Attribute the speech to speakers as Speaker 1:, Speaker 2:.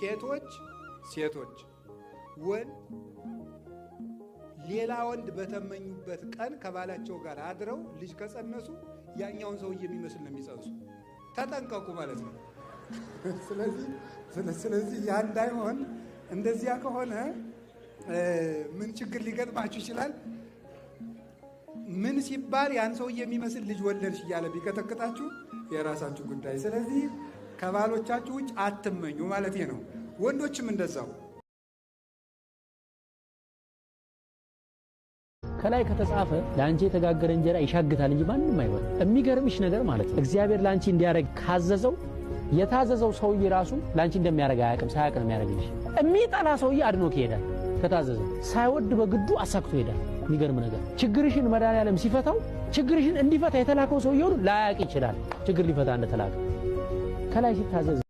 Speaker 1: ሴቶች ወንድ ሌላ ወንድ በተመኙበት ቀን ከባላቸው ጋር አድረው ልጅ ከጸነሱ ያኛውን ሰው የሚመስል ነው የሚጸንሱ። ተጠንቀቁ ማለት ነው። ስለዚህ ያ እንዳይሆን። እንደዚያ ከሆነ ምን ችግር ሊገጥማችሁ ይችላል? ምን ሲባል ያን ሰው የሚመስል ልጅ ወለድሽ እያለ ቢቀጠቅጣችሁ የራሳችሁ ጉዳይ። ስለዚህ ከባሎቻችሁ ውጭ አትመኙ ማለት ነው። ወንዶችም እንደዛው።
Speaker 2: ከላይ ከተጻፈ ለአንቺ የተጋገረ እንጀራ ይሻግታል እንጂ ማንንም አይሆን። የሚገርምሽ ነገር ማለት ነው እግዚአብሔር ለአንቺ እንዲያረግ ካዘዘው የታዘዘው ሰውዬ ራሱ ለአንቺ እንደሚያረጋ አያውቅም። ሳያውቅ ነው የሚያረግልሽ። የሚጠላ ሰውዬ አድኖ ይሄዳል። ከታዘዘው ሳይወድ በግዱ አሳክቶ ይሄዳል። የሚገርም ነገር ችግርሽን መድኃኒዓለም ሲፈታው ችግርሽን እንዲፈታ የተላከው ሰውዬው ላያውቅ ይችላል ችግር ሊፈታ እንደተላከ። ከላይ ሲታዘዝ